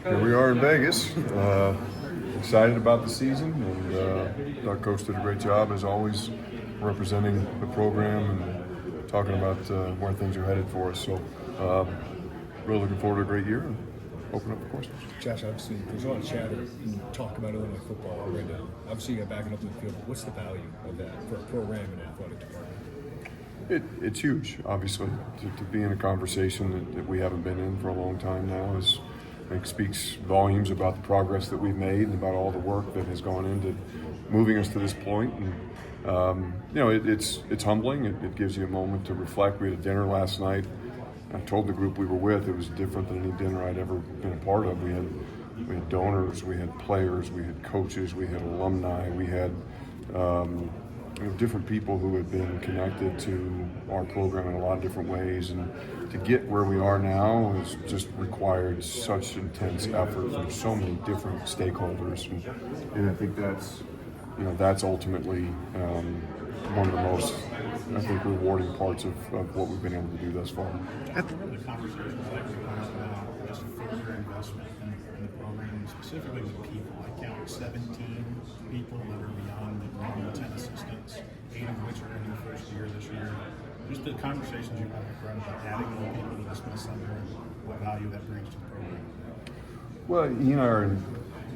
Here we are in Vegas. Excited about the season, and our coach did a great job as always, representing the program and talking about where things are headed for us. So, really looking forward to a great year and open up the questions. Josh, obviously, there's a lot of chatter and talk about Illinois football right now. Obviously, you're backing up in the field. What's the value of that for a program and athletic department? It's huge, obviously, to be in a conversation that we haven't been in for a long time now. I think speaks volumes about the progress that we've made and about all the work that has gone into moving us to this point. And it's humbling. It gives you a moment to reflect. We had a dinner last night. I told the group we were with it was different than any dinner I'd ever been a part of. We had donors, we had players, we had coaches, we had alumni, we had different people who had been connected to our program in a lot of different ways, and to get where we are now has just required such intense effort from so many different stakeholders, and I think that's ultimately one of the most, I think, rewarding parts of what we've been able to do thus far. What are the conversations like about just further investment in the program, and specifically with people? I count 17 people that are beyond the 10 assistants, 8 of which are in their first year this year. Just the conversations you've had about adding more people to the Smith Center and what value that brings to the program. Well, he and I are in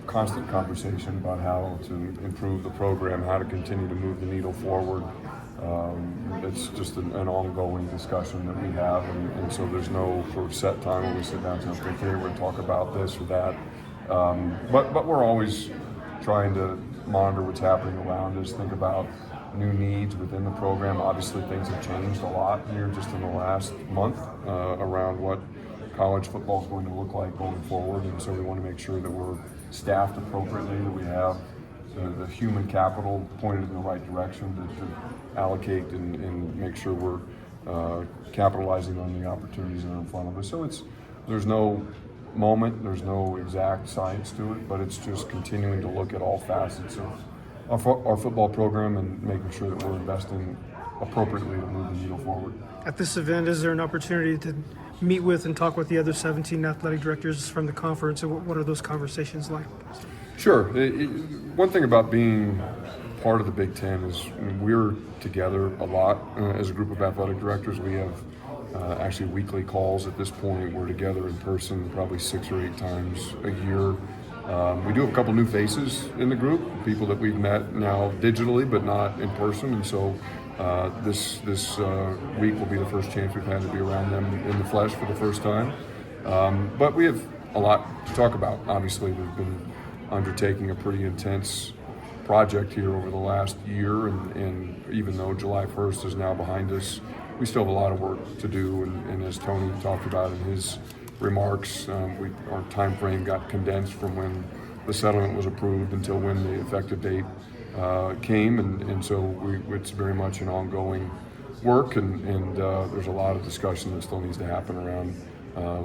constant conversation about how to improve the program, how to continue to move the needle forward. It's just an ongoing discussion that we have, and so there's no sort of set time when we sit down and say, okay, we're going to talk about this or that. But we're always trying to monitor what's happening around us, think about new needs within the program. Obviously, things have changed a lot here just in the last month around what college football is going to look like going forward, and so we want to make sure that we're staffed appropriately, that we have the human capital pointed in the right direction to allocate and make sure we're capitalizing on the opportunities that are in front of us. So there's no moment, there's no exact science to it, but it's just continuing to look at all facets of our football program and making sure that we're investing appropriately to move the needle forward. At this event, is there an opportunity to meet with and talk with the other 17 athletic directors from the conference, and what are those conversations like? Sure. One thing about being part of the Big Ten is we're together a lot as a group of athletic directors. We have actually weekly calls at this point. We're together in person probably 6 or 8 times a year. We do have a couple new faces in the group, people that we've met now digitally but not in person, and so this week will be the first chance we've had to be around them in the flesh for the first time. But we have a lot to talk about. Obviously, we've been undertaking a pretty intense project here over the last year, and even though July 1st is now behind us, we still have a lot of work to do, and as Tony talked about in his remarks, our time frame got condensed from when the settlement was approved until when the effective date came, and so it's very much an ongoing work, and there's a lot of discussion that still needs to happen around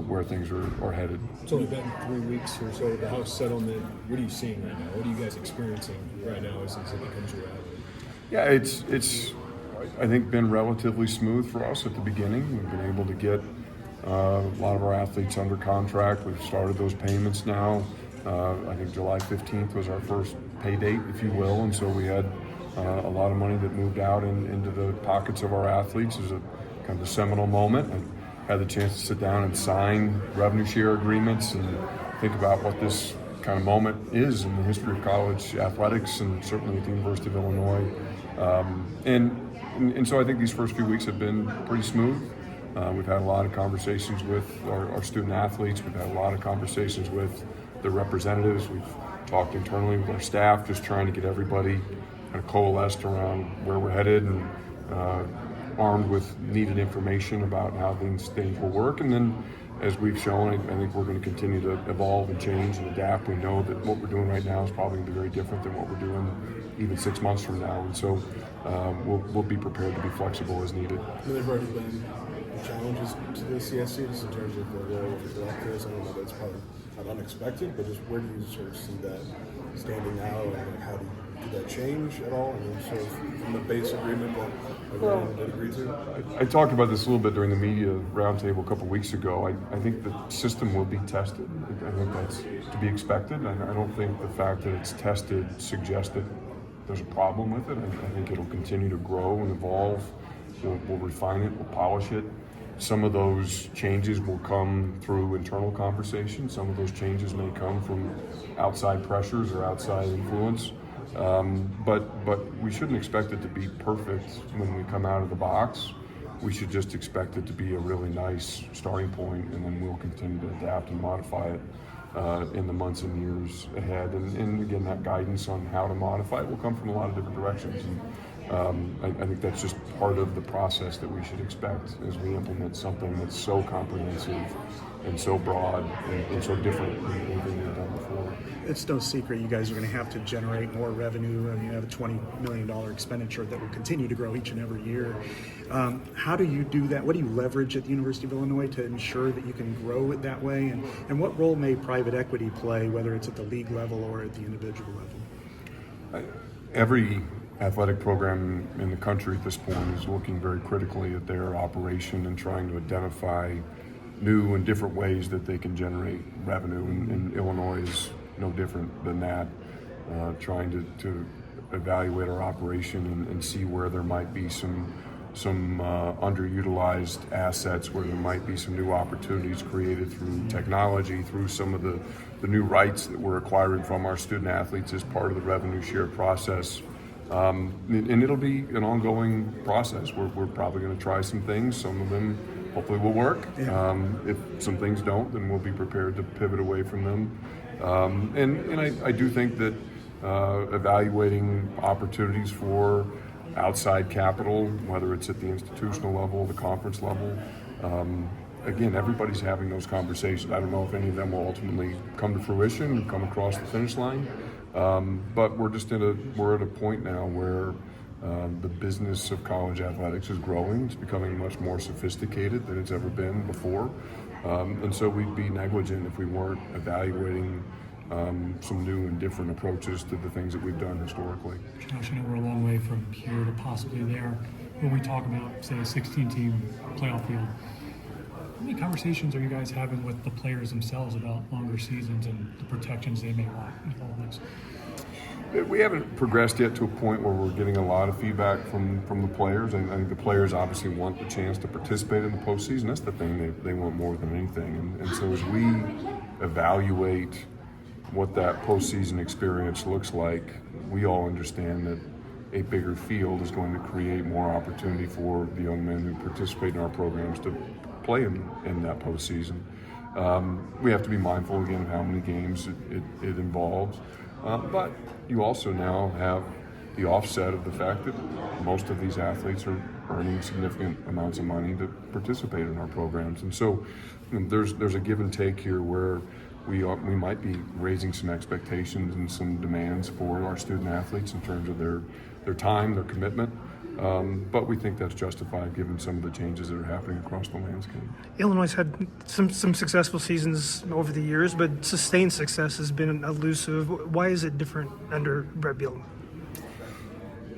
where things are headed. It's only been 3 weeks or so of the House settlement. What are you seeing right now? What are you guys experiencing right now as it becomes a reality? Yeah, it's I think been relatively smooth for us at the beginning. We've been able to get a lot of our athletes under contract. We've started those payments now. I think July 15th was our first pay date, if you will, and so we had a lot of money that moved out into the pockets of our athletes. It was a kind of a seminal moment, and had the chance to sit down and sign revenue share agreements and think about what this kind of moment is in the history of college athletics, and certainly at the University of Illinois. And so I think these first few weeks have been pretty smooth. We've had a lot of conversations with our student athletes. We've had a lot of conversations with the representatives. We've talked internally with our staff, just trying to get everybody kind of coalesced around where we're headed and armed with needed information about how things will work. And then, as we've shown, I think we're going to continue to evolve and change and adapt. We know that what we're doing right now is probably going to be very different than what we're doing even 6 months from now. And so we'll be prepared to be flexible as needed. There've already been challenges to the CSC just in terms of the role of the directors. I don't know, that's probably not unexpected, but just where do you sort of see that standing out, and like, how did that change at all? I mean, sort of from the base agreement that everyone did agree to? I talked about this a little bit during the media roundtable a couple weeks ago. I think the system will be tested. I think that's to be expected. And I don't think the fact that it's tested suggests that there's a problem with it. I think it'll continue to grow and evolve. We'll refine it, we'll polish it. Some of those changes will come through internal conversation. Some of those changes may come from outside pressures or outside influence. But we shouldn't expect it to be perfect when we come out of the box. We should just expect it to be a really nice starting point, and then we'll continue to adapt and modify it in the months and years ahead. And again, that guidance on how to modify it will come from a lot of different directions. And I think that's just part of the process that we should expect as we implement something that's so comprehensive and so broad and so different than anything we've done before. It's no secret you guys are going to have to generate more revenue. I mean, you have a $20 million expenditure that will continue to grow each and every year. How do you do that? What do you leverage at the University of Illinois to ensure that you can grow it that way? And what role may private equity play, whether it's at the league level or at the individual level? Every athletic program in the country at this point is looking very critically at their operation and trying to identify new and different ways that they can generate revenue. And Illinois is no different than that, trying to evaluate our operation and see where there might be some underutilized assets, where there might be some new opportunities created through technology, through some of the new rights that we're acquiring from our student athletes as part of the revenue share process. And it'll be an ongoing process. We're probably going to try some things. Some of them hopefully will work. If some things don't, then we'll be prepared to pivot away from them. And I do think that evaluating opportunities for outside capital, whether it's at the institutional level, the conference level, again, everybody's having those conversations. I don't know if any of them will ultimately come to fruition and come across the finish line. But we're at a point now where the business of college athletics is growing. It's becoming much more sophisticated than it's ever been before. And so we'd be negligent if we weren't evaluating some new and different approaches to the things that we've done historically. Josh, I know we're a long way from here to possibly there. When we talk about, say, a 16-team playoff field, how many conversations are you guys having with the players themselves about longer seasons and the protections they may want with all this? We haven't progressed yet to a point where we're getting a lot of feedback from the players. I think the players obviously want the chance to participate in the postseason. That's the thing they want more than anything. And so as we evaluate what that postseason experience looks like, we all understand that a bigger field is going to create more opportunity for the young men who participate in our programs to play in that postseason. We have to be mindful again of how many games it involves, but you also now have the offset of the fact that most of these athletes are earning significant amounts of money to participate in our programs, and so there's a give and take here where we might be raising some expectations and some demands for our student athletes in terms of their time, their commitment. But we think that's justified given some of the changes that are happening across the landscape. Illinois has had some successful seasons over the years, but sustained success has been elusive. Why is it different under Brett Bielema?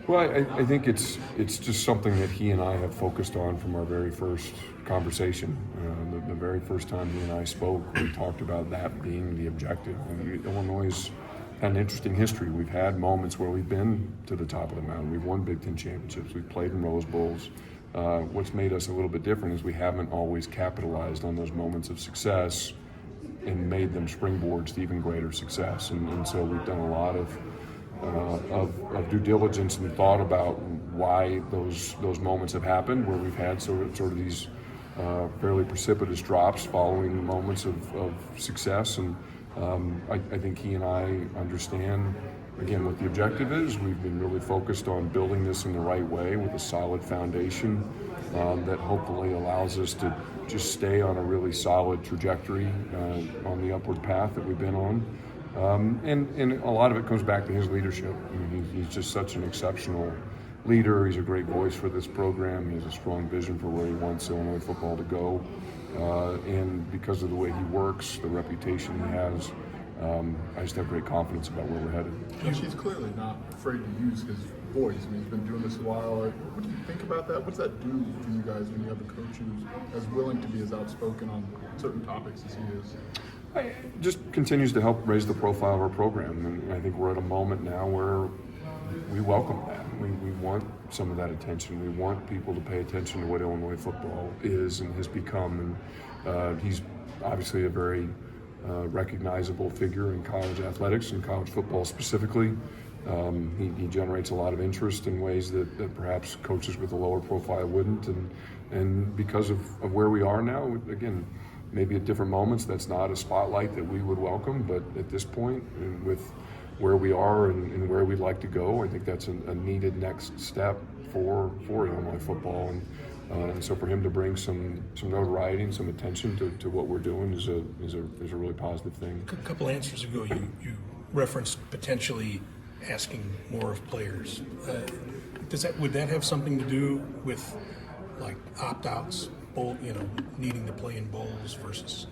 Well, I think it's just something that he and I have focused on from our very first conversation. The very first time he and I spoke, we talked about that being the objective. And Illinois had an interesting history. We've had moments where we've been to the top of the mountain. We've won Big Ten championships. We've played in Rose Bowls. What's made us a little bit different is we haven't always capitalized on those moments of success and made them springboards to even greater success. And so we've done a lot of due diligence and thought about why those moments have happened, where we've had sort of these fairly precipitous drops following moments of success. And I think he and I understand, again, what the objective is. We've been really focused on building this in the right way with a solid foundation that hopefully allows us to just stay on a really solid trajectory on the upward path that we've been on. And a lot of it comes back to his leadership. I mean, he's just such an exceptional leader. He's a great voice for this program. He has a strong vision for where he wants Illinois football to go. and because of the way he works, the reputation he has, I just have great confidence about where we're headed. He's clearly not afraid to use his voice. I mean, he's been doing this a while. What do you think about that? What does that do to you guys when you have a coach who's as willing to be as outspoken on certain topics as he is? It just continues to help raise the profile of our program, and I think we're at a moment now where we welcome that. We want some of that attention. We want people to pay attention to what Illinois football is and has become, and he's obviously a very recognizable figure in college athletics and college football specifically. He generates a lot of interest in ways that perhaps coaches with a lower profile wouldn't, and because of where we are now, again, maybe at different moments that's not a spotlight that we would welcome, but at this point, and with where we are and where we'd like to go, I think that's a needed next step for Illinois football, and so for him to bring some notoriety and some attention to what we're doing is a really positive thing. A couple answers ago, you referenced potentially asking more of players. Would that have something to do with like opt-outs, needing to play in bowls versus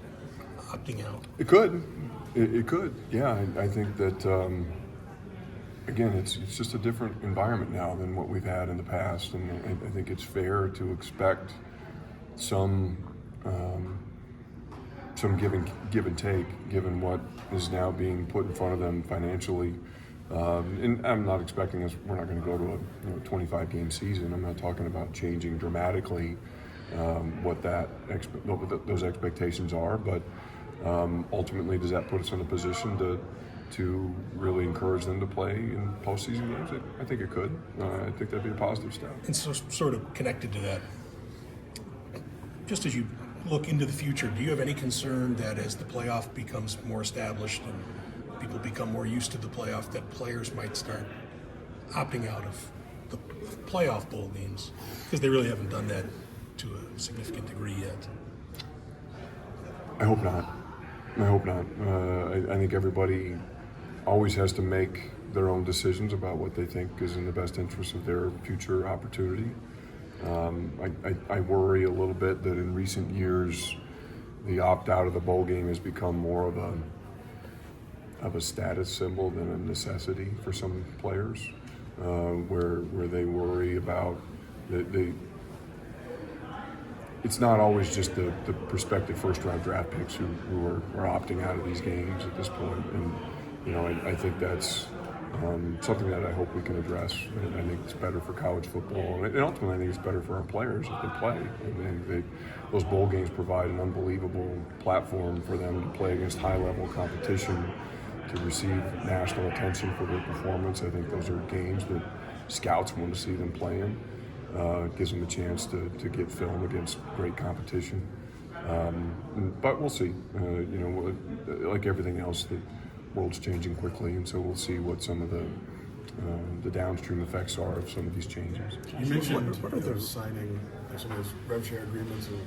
opting out? It could. It could. Yeah, I think that again, it's just a different environment now than what we've had in the past, and I think it's fair to expect some give and take, given what is now being put in front of them financially. And I'm not expecting us. We're not going to go to a 25-game season. I'm not talking about changing dramatically what those expectations are, but ultimately, does that put us in a position to really encourage them to play in postseason games? I think it could. I think that'd be a positive step. And so, sort of connected to that, just as you look into the future, do you have any concern that as the playoff becomes more established and people become more used to the playoff, that players might start opting out of the playoff bowl games because they really haven't done that to a significant degree yet? I hope not. I think everybody always has to make their own decisions about what they think is in the best interest of their future opportunity. I worry a little bit that in recent years, the opt-out of the bowl game has become more of a status symbol than a necessity for some players, where they worry about it's not always just the prospective first-round draft picks who are opting out of these games at this point. And I think that's something that I hope we can address. And I think it's better for college football, and ultimately I think it's better for our players if they play. Those bowl games provide an unbelievable platform for them to play against high-level competition, to receive national attention for their performance. I think those are games that scouts want to see them play in. It gives them a chance to get film against great competition. But we'll see. Like everything else, the world's changing quickly, and so we'll see what some of the downstream effects are of some of these changes. You mentioned signing some of those rev share agreements, and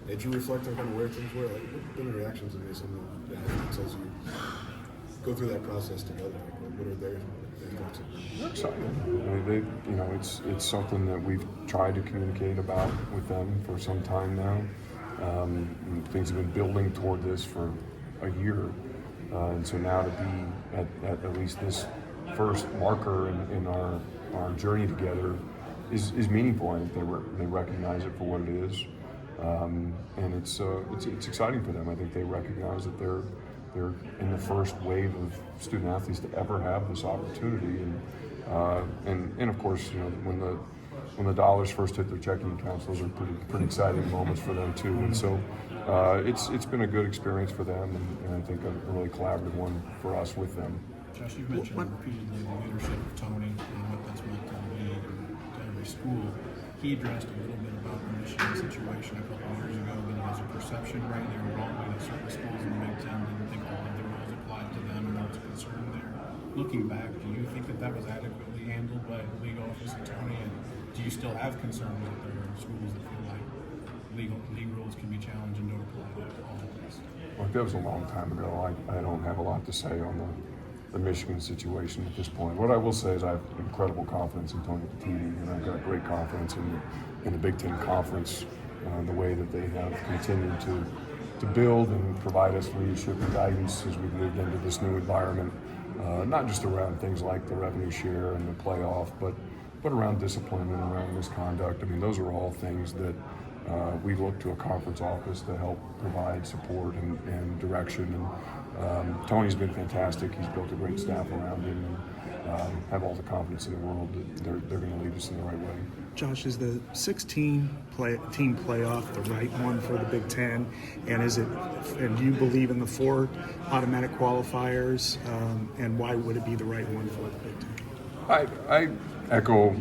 did you reflect on kind of where things were? Like, what have been the reactions of some of the athletes as you go through that process together? Like, what are their thoughts? They're excited. I mean, it's something that we've tried to communicate about with them for some time now. Things have been building toward this for a year, and so now to be at least this first marker in our journey together is meaningful. I think they recognize it for what it is, and it's exciting for them. I think they recognize that they're in the first wave of student athletes to ever have this opportunity, and of course, when the dollars first hit their checking accounts, those are pretty exciting moments for them too. And so it's been a good experience for them, and I think a really collaborative one for us with them. Josh, you've mentioned repeatedly the leadership of Tony and what that's meant to the league and to every school. He addressed a little bit about the Michigan situation a couple of years ago, that there was a perception right there wrongly that certain schools in the Big Ten didn't think all of the rules applied to them, and there was a concern there. Looking back, do you think that was adequately handled by the league office and Tony, and do you still have concerns that there are schools that feel like league rules can be challenged and don't apply to all of this? Well, that was a long time ago. I don't have a lot to say on the Michigan situation at this point. What I will say is I have incredible confidence in Tony Petitti, and I've got great confidence in the Big Ten Conference the way that they have continued to build and provide us leadership and guidance as we've moved into this new environment, not just around things like the revenue share and the playoff, but around discipline and around misconduct. I mean, those are all things that we look to a conference office to help provide support and direction. And Tony's been fantastic. He's built a great staff around him, and have all the confidence in the world that they're going to lead us in the right way. Josh, is the 16 team playoff the right one for the Big Ten? And do you believe in the 4 automatic qualifiers? And why would it be the right one for the Big Ten? I echo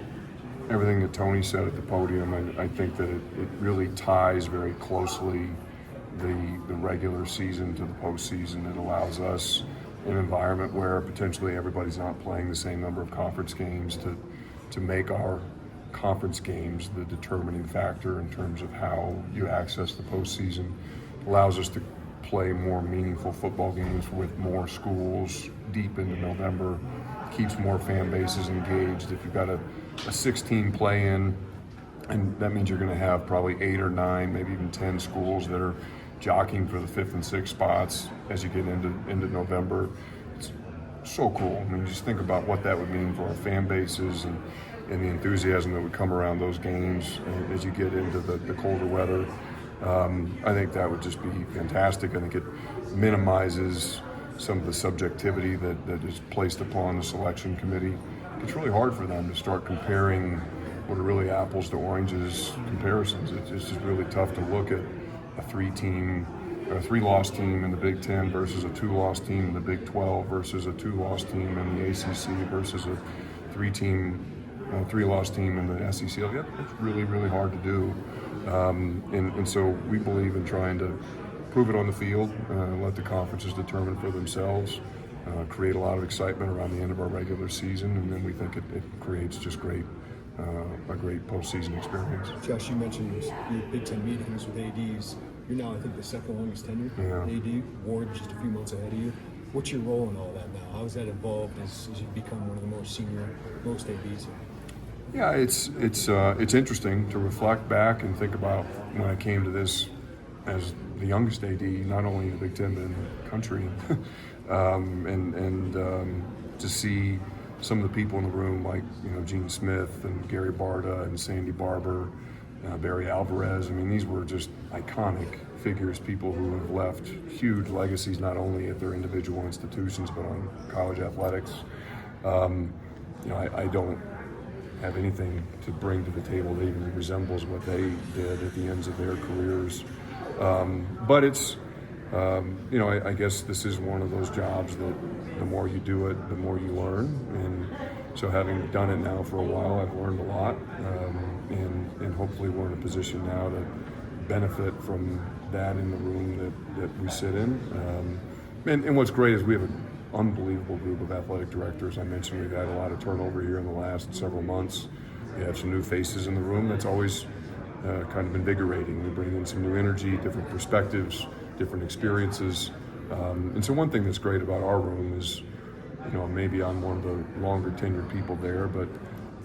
everything that Tony said at the podium. I think that it really ties very closely the regular season to the postseason. It allows us an environment where potentially everybody's not playing the same number of conference games to make our conference games the determining factor in terms of how you access the postseason. Allows us to play more meaningful football games with more schools deep into November, keeps more fan bases engaged. If you've got a 16 play-in, and that means you're going to have probably 8 or 9, maybe even 10 schools that are jockeying for the 5th and 6th spots as you get into November. It's so cool. I mean, just think about what that would mean for our fan bases and the enthusiasm that would come around those games as you get into the colder weather. I think that would just be fantastic. I think it minimizes some of the subjectivity that is placed upon the selection committee. It's really hard for them to start comparing what are really apples to oranges comparisons. It's just really tough to look at a 3-loss team in the Big Ten versus a 2-loss team in the Big 12 versus a 2-loss team in the ACC versus a 3-loss team in the SEC. It's really, really hard to do. And so we believe in trying to prove it on the field, let the conferences determine for themselves, create a lot of excitement around the end of our regular season, and then we think it creates just a great postseason experience. Josh, you mentioned your Big Ten meetings with ADs. You're now, I think, the second longest tenured AD. Ward just a few months ahead of you. What's your role in all that now? How has that evolved as you become one of the more senior, most ADs? Yeah, it's interesting to reflect back and think about when I came to this as the youngest AD, not only in the Big Ten but in the country, and to see some of the people in the room like Gene Smith and Gary Barta and Sandy Barber, Barry Alvarez. I mean, these were just iconic figures, people who have left huge legacies not only at their individual institutions but on college athletics. I don't have anything to bring to the table that even resembles what they did at the ends of their careers. But it's, I guess this is one of those jobs that the more you do it, the more you learn. And so having done it now for a while, I've learned a lot. And hopefully we're in a position now to benefit from that in the room that we sit in. And what's great is we have an unbelievable group of athletic directors. I mentioned we've had a lot of turnover here in the last several months. We have some new faces in the room. That's always kind of invigorating. We bring in some new energy, different perspectives, different experiences. And so one thing that's great about our room is, maybe I'm one of the longer tenured people there, but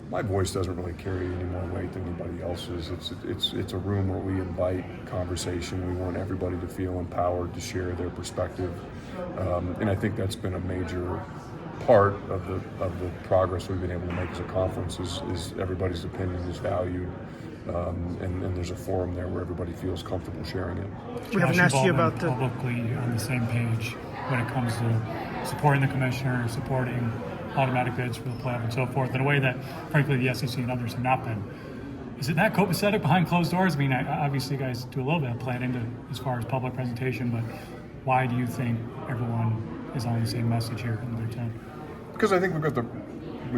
my voice doesn't really carry any more weight than anybody else's. It's a room where we invite conversation. We want everybody to feel empowered to share their perspective. And I think that's been a major part of the progress we've been able to make as a conference is everybody's opinion is valued. And there's a forum there where everybody feels comfortable sharing it. We haven't asked you about the publicly on the same page when it comes to supporting the commissioner, supporting automatic bids for the playoff and so forth in a way that, frankly, the SEC and others have not been. Is it that copacetic behind closed doors? I mean, obviously, you guys do a little bit of planning as far as public presentation, but why do you think everyone is on the same message here in the Big Ten? Because I think we've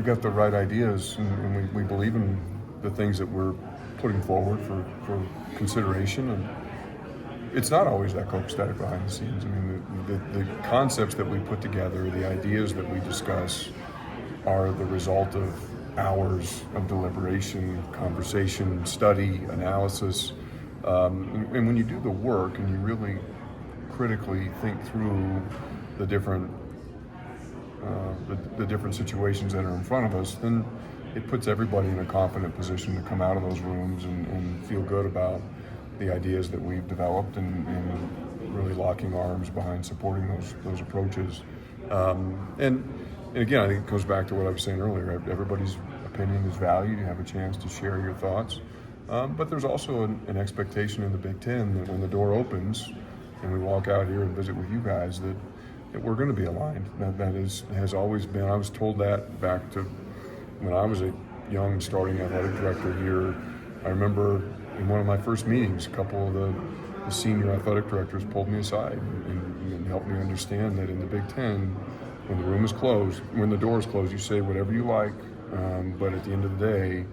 got the right ideas, and we believe in the things that we're putting forward for consideration, and it's not always that copacetic behind the scenes. I mean, the concepts that we put together, the ideas that we discuss, are the result of hours of deliberation, conversation, study, analysis, and when you do the work and you really critically think through the different situations that are in front of us, then it puts everybody in a confident position to come out of those rooms and feel good about the ideas that we've developed and really locking arms behind supporting those approaches. And again, I think it goes back to what I was saying earlier. Everybody's opinion is valued. You have a chance to share your thoughts. But there's also an expectation in the Big Ten that when the door opens and we walk out here and visit with you guys, that we're going to be aligned. That has always been. I was told that back to when I was a young starting athletic director here. I remember in one of my first meetings, a couple of the senior athletic directors pulled me aside and helped me understand that in the Big Ten, when the room is closed, when the door is closed, you say whatever you like, but at the end of the day,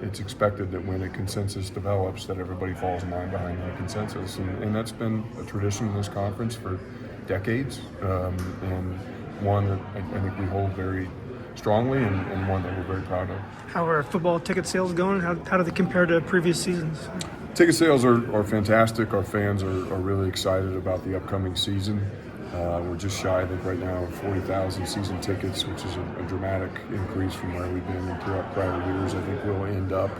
it's expected that when a consensus develops, that everybody falls in line behind that consensus, and that's been a tradition in this conference for decades, and one that I think we hold very strongly, and one that we're very proud of. How are football ticket sales going? How do they compare to previous seasons? Ticket sales are fantastic. Our fans are really excited about the upcoming season. We're just shy, I think, right now of 40,000 season tickets, which is a dramatic increase from where we've been in prior years. I think we'll end up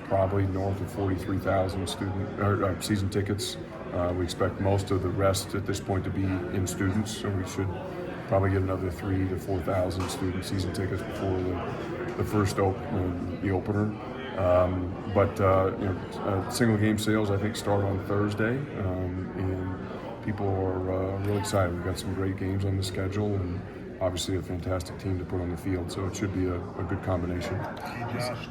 probably north of 43,000 season tickets. We expect most of the rest at this point to be in students, so we should probably get another 3,000 to 4,000 student season tickets before the first the opener. Single game sales I think start on Thursday, and people are really excited. We've got some great games on the schedule, and obviously a fantastic team to put on the field. So it should be a good combination. Hey Josh,